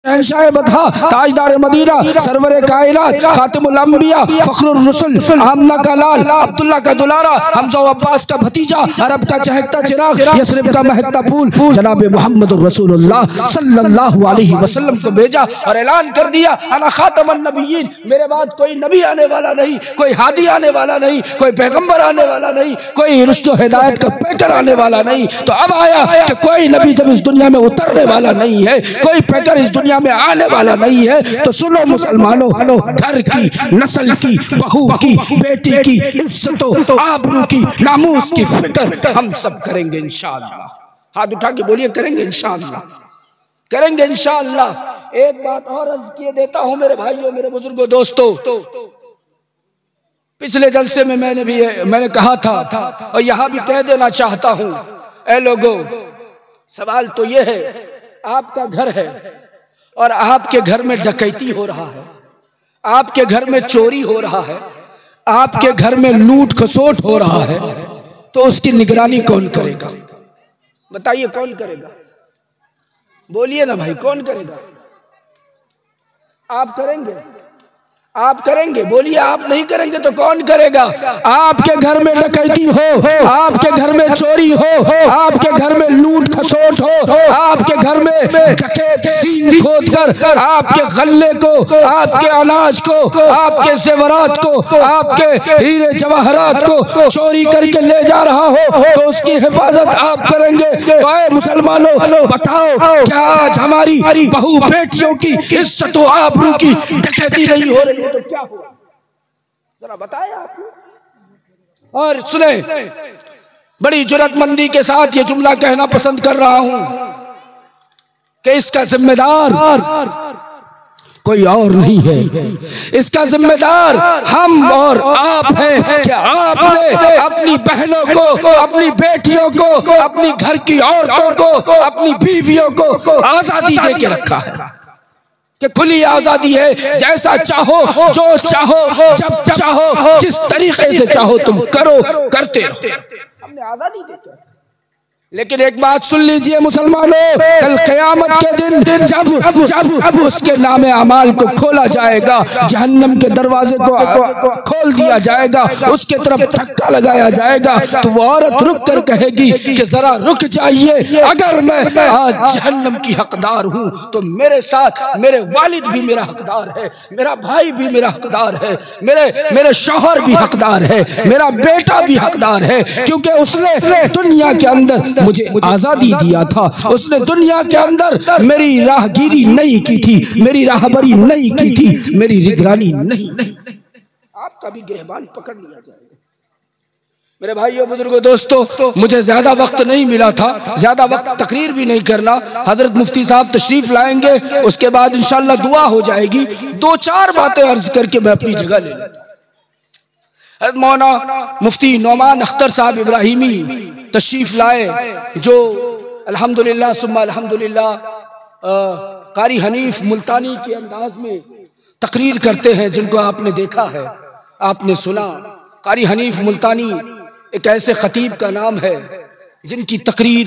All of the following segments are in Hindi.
शहंशाह बता, ताजदार मदीना, सरवरे कायनात, खातिमुल अंबिया, फखरुर रसूल, आमना का लाल, अब्दुल्ला का दुलारा, हमजा अब्बास का भतीजा, अरब का चहकता चिराग, यसरिब का महकता फूल, जनाब मोहम्मद रसूलुल्लाह सल्लल्लाहु अलैहि वसल्लम को भेजा और ऐलान कर दिया, अना खातमुन नबिय्यीन, मेरे बाद कोई नबी आने वाला नहीं, कोई हादी आने वाला नहीं, कोई पैगंबर आने वाला नहीं, कोई रुश्द व हिदायत का पैकर आने वाला नहीं। तो अब आया कि कोई नबी जब इस दुनिया में उतरने वाला नहीं है, कोई पैकर इस दुनिया में आने वाला नहीं है, तो सुनो मुसलमानों, घर की, नस्ल की, बहू की, बेटी की इज्जतों, आबरू की, नामूस की फिक्र हम सब करेंगे इंशाअल्लाह। हाथ उठा के बोलिए, करेंगे इंशाअल्लाह, करेंगे इंशाअल्लाह। एक बात और अर्ज किए देता हूं मेरे भाइयों, मेरे बुजुर्गों, दोस्तों, पिछले जलसे में मैंने कहा था और यहां भी कह देना चाहता हूं, ऐ लोगों, सवाल तो यह है, आपका घर है और आपके घर में डकैती हो रहा है, आपके घर में चोरी हो रहा है, आपके घर में लूट खसोट हो रहा है, तो उसकी निगरानी कौन करेगा? बताइए, कौन करेगा? बोलिए ना भाई, कौन करेगा? आप करेंगे? आप करेंगे? बोलिए, आप नहीं करेंगे तो कौन करेगा? आपके घर में डकैती हो, आपके घर में चोरी हो, आपके घर में लूट खसोट हो, आपके घर में डकैत सीन खोद कर आपके गल्ले को, आपके अनाज को, आपके ज़ेवरात को, आपके हीरे जवाहरात को चोरी करके ले जा रहा हो, तो उसकी हिफाजत आप करेंगे? तो ऐ मुसलमानों, बताओ, क्या आज हमारी बहू बेटियों की इज्जत व आबरू की डकैती नहीं हो रही? तो क्या हुआ, जरा बताएं आप। और सुने, बड़ी जुर्रतमंदी के साथ ये जुमला कहना पसंद कर रहा हूं कि इसका जिम्मेदार कोई और नहीं है, इसका जिम्मेदार हम और आप हैं कि आपने अपनी बहनों को, अपनी बेटियों को, अपनी घर की औरतों को, अपनी बीवियों को आजादी दे के रखा है कि खुली आजादी है, जैसा चाहो, जो चाहो, जब चाहो, जिस तरीके से चाहो तुम करो, करते रहो। हमने आजादी देते हैं। लेकिन एक बात सुन लीजिए मुसलमानों, कल क़यामत के दिन जब उसके नामे अमाल को खोला जाएगा, जहन्नम के दरवाजे को खोल दिया जाएगा, उसके तरफ धक्का लगाया जाएगा, तो वो औरत रुक कर कहेगी कि जरा रुक जाइए, अगर मैं आज जहन्नम की हकदार हूँ तो मेरे साथ मेरे वालिद भी मेरा हकदार है, मेरा भाई भी मेरा हकदार है, मेरे शौहर भी हकदार है, मेरा बेटा भी हकदार है, क्योंकि उसने दुनिया के अंदर मुझे आजादी दिया था, उसने दुनिया के अंदर मेरी राहगीरी नहीं की थी, मेरी राहबरी नहीं की थी, मेरी निगरानी नहीं। आपका भी गिरबान पकड़ लिया जाएगा। मेरे भाइयों, बुजुर्गों, दोस्तों, मुझे ज्यादा वक्त नहीं मिला था, ज्यादा वक्त तकरीर भी नहीं करना। हजरत मुफ्ती साहब तशरीफ लाएंगे, उसके बाद इंशाअल्लाह दुआ हो जाएगी। दो चार बातें अर्ज करके मैं अपनी जगह ले लूं। मौलाना मुफ्ती नौमान अख्तर साहब इब्राहिमी तशरीफ लाए, जो अल्हम्दुलिल्लाह सुम्मा अल्हम्दुलिल्लाह कारी हनीफ मुल्तानी के अंदाज में तकरीर करते हैं, जिनको आपने देखा है, आपने सुना। कारी हनीफ मुल्तानी एक ऐसे खतीब का नाम है जिनकी तकरीर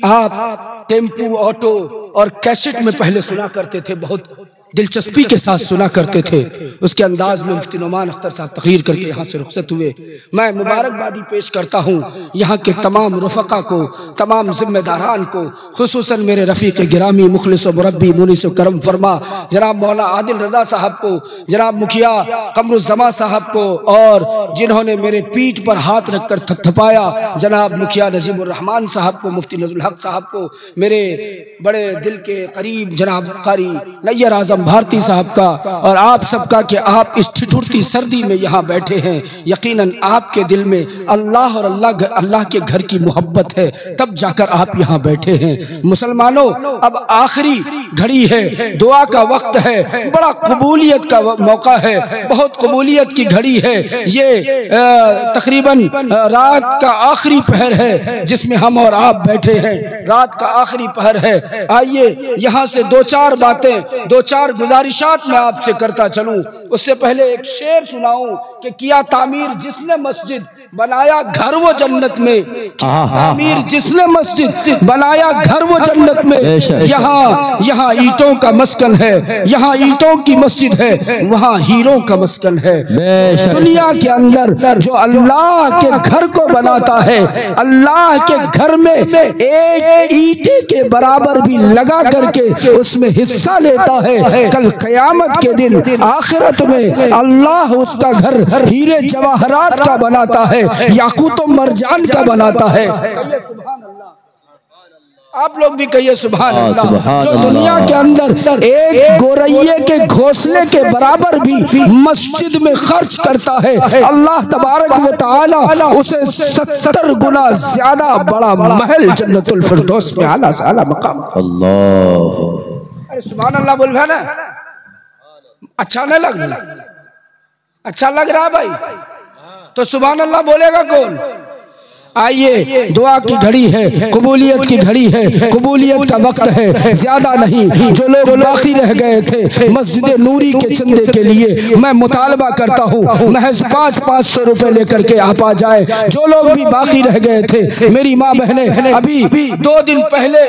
आप टेम्पू, ऑटो और कैसेट में पहले सुना करते थे, बहुत दिलचस्पी के साथ सुना करते थे। उसके अंदाज में मुफ्ती नौमान अख्तर साहब तकरीर करके यहाँ से रुखसत हुए। मैं मुबारकबादी पेश करता हूँ यहाँ के तमाम रफ़क़ा को, तमाम जिम्मेदारान को, खुसूसन मेरे रफ़ीक़ गिरामी मुखलिस मुरब्बी मुनीस करम फरमा जनाब मौला आदिल रज़ा साहब को, जनाब मुखिया कमरुज़्ज़मा साहब को, और जिन्होंने मेरे पीठ पर हाथ रख कर थपथपाया जनाब मुखिया नजीबुर्रहमान साहब को, मुफ्ती नज़रुल हक साहब को, मेरे बड़े दिल के करीब जनाब कारी नैयर आज़म भारती साहब का, और आप सबका कि आप इस ठिठुरती सर्दी में यहाँ बैठे हैं। यकीनन आपके दिल में अल्लाह और अल्लाह के घर की मोहब्बत है, तब जाकर आप यहाँ बैठे हैं। मुसलमानों, अब आखिरी घड़ी है, दुआ का वक्त है, बड़ा कबूलियत का मौका है, बहुत कबूलियत की घड़ी है। ये तकरीबन रात का आखिरी पहर है जिसमें हम और आप बैठे हैं, रात का आखिरी पहर है। आइए यहाँ से दो चार बातें, दो चार गुजारिशात मैं आपसे करता चलूं। उससे पहले एक शेर सुनाऊं कि किया तामीर जिसने मस्जिद बनाया घर वो जन्नत में, तामीर जिसने मस्जिद बनाया घर वो जन्नत में। यहाँ ईंटों का मस्कन है, यहाँ ईंटों की मस्जिद है, वहाँ हीरों का मस्कन है। दुनिया के अंदर जो अल्लाह के घर को बनाता है, अल्लाह के घर में एक ईंटे के बराबर भी लगा करके उसमें हिस्सा लेता है, कल क़यामत के दिन आखिरत में अल्लाह उसका घर हीरे जवाहरात का बनाता है, याकूत और मरजान का बनाता है। कहिए सुभान अल्लाह, आप लोग भी कहिए सुभान अल्लाह। जो दुनिया के अंदर एक गोरैये के घोंसले के बराबर भी मस्जिद में खर्च करता है, अल्लाह तबारक व तआला उसे 70 गुना ज्यादा बड़ा महल जन्नतुल फिरदौस में आला से आला मकाम। अल्लाह, अरे सुभान अल्लाह बोल भाई ना, अच्छा नहीं लग रहा? अच्छा लग रहा भाई तो सुभान अल्लाह बोलेगा कौन? आइए, दुआ की घड़ी है, कबूलियत की घड़ी है, कबूलियत का वक्त है, ज्यादा नहीं। जो लोग बाकी रह गए थे मस्जिद नूरी के चंदे के लिए, मैं मुतालबा करता हूँ महज 500 रुपए लेकर के आप आ जाए। जो लोग भी बाकी रह गए थे, मेरी माँ बहने, अभी 2 दिन पहले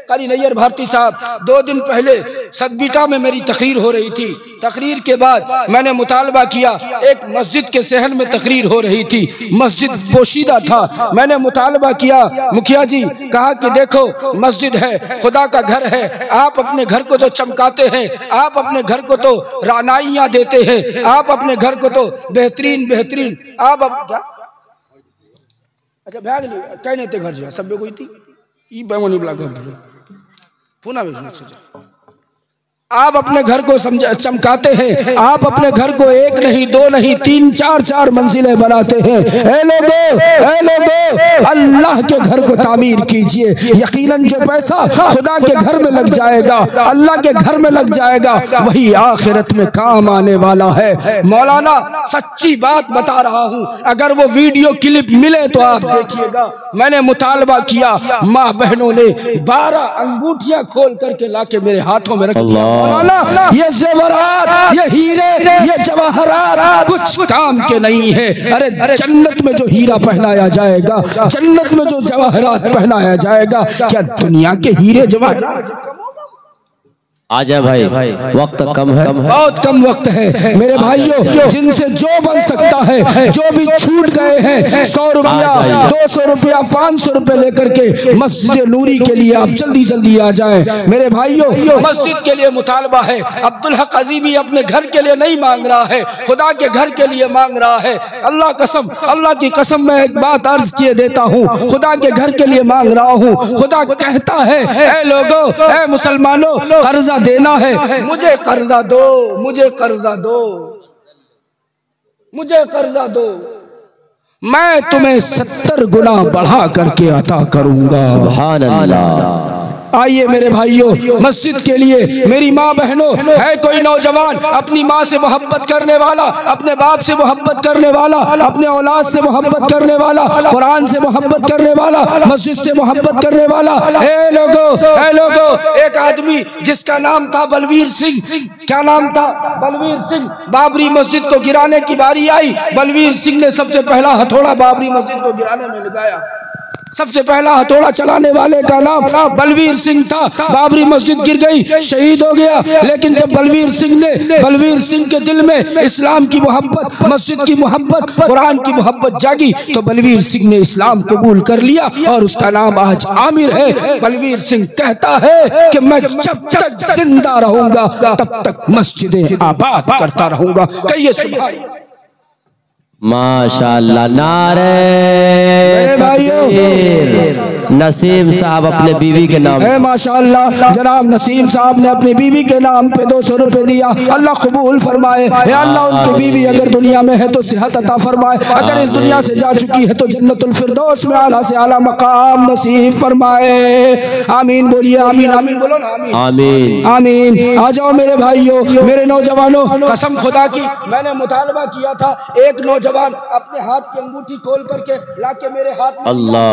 कारी नैयर भारती साहब 2 दिन पहले सदबीटा में मेरी तकरीर हो रही थी। तकरीर के बाद मैंने मुतालबा किया, एक मस्जिद के सहन में तकरीर हो रही थी, मस्जिद पोशीदा था। मैंने मुतालबा किया, मुखिया जी कहा कि देखो मस्जिद है, खुदा का घर है, आप अपने घर को तो चमकाते हैं, आप अपने घर को तो रानाइयाँ देते हैं, आप अपने घर को तो बेहतरीन आप क्या अच्छा भाग ली कहने थे घर जो सब कोई थी ई बेमनी ब्लॉक पुनः आप अपने घर को चमकाते हैं, आप अपने घर को 1 नहीं 2 नहीं 3 4 मंजिलें बनाते हैं। ऐ लोगो अल्लाह के घर को तामीर कीजिए, यकीनन जो पैसा खुदा के घर में लग जाएगा, अल्लाह के घर में लग जाएगा, वही आखिरत में काम आने वाला है। मौलाना सच्ची बात बता रहा हूँ, अगर वो वीडियो क्लिप मिले तो आप देखिएगा। मैंने मुतालबा किया, माँ बहनों ने 12 अंगूठियां खोल करके लाके मेरे हाथों में रख दिया। ये जेवरात, ये हीरे, ये जवाहरात कुछ काम के नहीं है। अरे जन्नत में जो हीरा पहनाया जाएगा, जन्नत में जो जवाहरात पहनाया जाएगा, क्या दुनिया के हीरे जवाहरात? आजा भाई, वक्त कम है, बहुत कम वक्त है मेरे भाइयों। जिनसे जो बन सकता है, जो भी छूट गए हैं, 100 रुपया 200 रुपया 500 रुपए लेकर के मस्जिद नूरी के लिए आप जल्दी आ जाएं मेरे भाइयों। मस्जिद के लिए मुतालबा है, अब्दुल हक अजीमी अपने घर के लिए नहीं मांग रहा है, खुदा के घर के लिए मांग रहा है। अल्लाह की कसम मैं एक बात अर्ज किए देता हूँ, खुदा के घर के लिए मांग रहा हूँ। खुदा कहता है, ऐ लोगो, ऐ मुसलमानों, कर्जा देना है, मुझे कर्जा दो, मुझे कर्जा दो, मुझे कर्जा दो, मैं तुम्हें 70 गुना बढ़ा करके अता करूंगा। सुभान अल्लाह। आइए मेरे भाइयों, मस्जिद के लिए मेरी माँ बहनों, है कोई नौजवान अपनी माँ से मोहब्बत करने वाला, अपने बाप से मोहब्बत करने वाला, अपने औलाद से मोहब्बत करने वाला, कुरान से मोहब्बत करने वाला, मस्जिद से मोहब्बत करने वाला? ए लोगो, एक आदमी जिसका नाम था बलवीर सिंह, क्या नाम था? बलवीर सिंह। बाबरी मस्जिद को गिराने की बारी आई, बलवीर सिंह ने सबसे पहला हथौड़ा बाबरी मस्जिद को गिराने में लगाया। सबसे पहला हथौड़ा चलाने वाले का नाम बलवीर सिंह था। बाबरी मस्जिद गिर गई, शहीद हो गया, लेकिन जब बलवीर सिंह के दिल में इस्लाम की मोहब्बत, मस्जिद की मोहब्बत, कुरान की मोहब्बत जागी, तो बलवीर सिंह ने इस्लाम कबूल कर लिया और उसका नाम आज आमिर है। बलवीर सिंह कहता है कि मैं जब तक जिंदा रहूंगा तब तक मस्जिदें आबाद करता रहूंगा। कहिए सुभान माशाअल्लाह। नारे मेरे भाइयों, नसीम साहब अपने बीवी के नाम है, माशाअल्लाह जनाब नसीम साहब ने अपनी बीवी के नाम पे 200 रुपए दिया। अल्लाह कबूल फरमाए। या अल्लाह उनकी बीवी अगर दुनिया में है तो सेहत अता फरमाए, अगर इस दुनिया से जा चुकी है तो जन्नतुल फिरदौस में आला से आला मकाम नसीब फरमाए। आमीन बोलिए, आमीन आमीन बोलो ना, आमीन आमीन आमीन। आ जाओ मेरे भाइयों, मेरे नौजवानों, कसम खुदा की मैंने मुतालबा किया था, एक नौजवान अपने हाथ की अंगूठी खोल करके लाके मेरे हाथ में, अल्लाह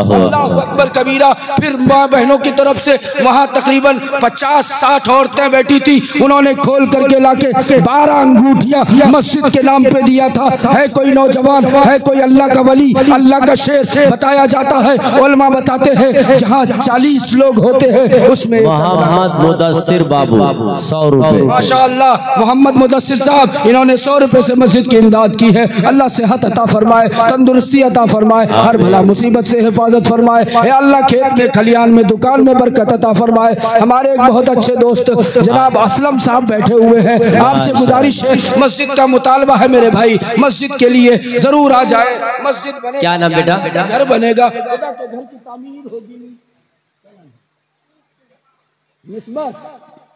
अकबर कबीरा। फिर माँ बहनों की तरफ से वहाँ तकरीबन 50-60 औरतें बैठी थी। उन्होंने खोल करके लाके 12 अंगूठियां मस्जिद के नाम पे दिया था। है कोई नौजवान, है कोई अल्लाह का वली, अल्लाह का शेर। बताया जाता है, उलमा बताते हैं, जहाँ 40 लोग होते हैं उसमें मोहम्मद मुदस्सिर बाबू 100 रुपए। माशाअल्लाह मोहम्मद मुदस्सिर साहब, इन्होंने 100 रुपए से मस्जिद की इमदाद की है। अल्लाह सेहत अता फरमाए, तंदुरुस्ती अता फरमाए, हर भला मुसीबत से हिफाजत फरमाए। अल्लाह खेत में, खलियान में, दुकान में बरकत अता फरमाए। हमारे एक बहुत अच्छे दोस्त जनाब असलम साहब बैठे हुए हैं। आपसे गुजारिश है, मस्जिद का मुतालबा है मेरे भाई, मस्जिद के लिए जरूर आ जाए। मस्जिद बनेगा, क्या नाम बेटा? घर बनेगा, घर की तामीर होगी।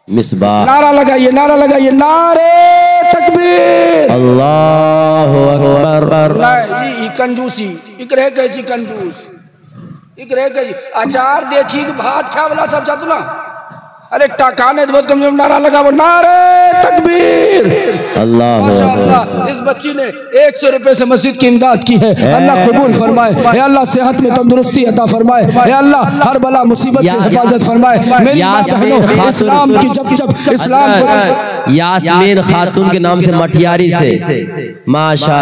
मिसबाह। नारा लगाइए, नारा लगाइए, नारे तकबीर, अल्लाहु अकबर। नहीं कंजूसी इक रह गई जी, कंजूस इक रह गई। अचार देखी भात खा वाला सब जातु ना, अरे टाकाने बहुत कम। नारा लगा वो, नारे तकबीर। अल्लाह माशाअल्लाह, इस बच्ची ने 100 रुपए से मस्जिद की इमदाद की है। अल्लाह कबूल फरमाए, अल्लाह सेहत में तंदुरुस्ती अता फरमाए, अल्लाह हर बला मुसीबत से हिफाजत फरमाए। मेरी माँ बहनों, इस्लाम की जब इस्लाम को यास्मीन खातून के नाम से मठियारी से, माशा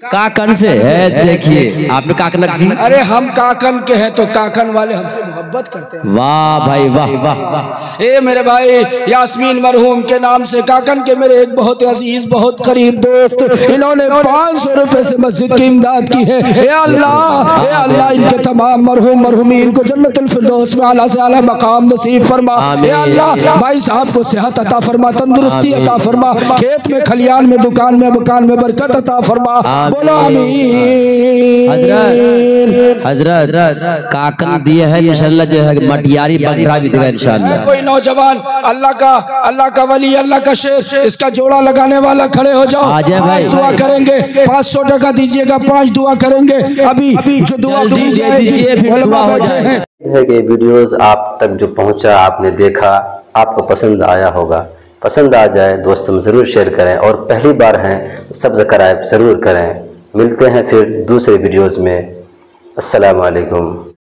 काकन से है। देखिए आपने काकन जी, अरे हम काकन के हैं तो काकन वाले हमसे मोहब्बत करते हैं। वाह भाई वाह वाह। ए मेरे भाई, यास्मीन मरहूम के नाम से काकन के मेरे एक बहुत अजीज, बहुत करीब दोस्त, इन्होंने 500 रुपए से मस्जिद की इमदाद की है। ए अल्लाह इनके तमाम मरहूम मरहूमीन को जन्नतुल फिरदौस में आला से आला मकाम नसीब फरमा। ए अल्लाह भाई साहब को सेहत अता फरमा, तंदुरुस्ती अता फरमा, खेत में, खलियान में, दुकान में, मकान में बरकत अता फरमा। बोलो आमीन। हजरत काकन दिए हैं, इंशाल्लाह जो है मटियारी बकरा भी देगा इंशाल्लाह। कोई नौजवान अल्लाह का वली, अल्लाह का शेर, इसका जोड़ा लगाने वाला खड़े हो जाओ। 5 दुआ करेंगे, 500 टका दीजिएगा, 5 दुआ करेंगे। अभी जो दुआ दीजिए कि वीडियोस आप तक जो पहुंचा, आपने देखा, आपको पसंद आया होगा। पसंद आ जाए दोस्तों में ज़रूर शेयर करें, और पहली बार हैं तो सब्सक्राइब ज़रूर करें। मिलते हैं फिर दूसरे वीडियोस में। अस्सलाम वालेकुम।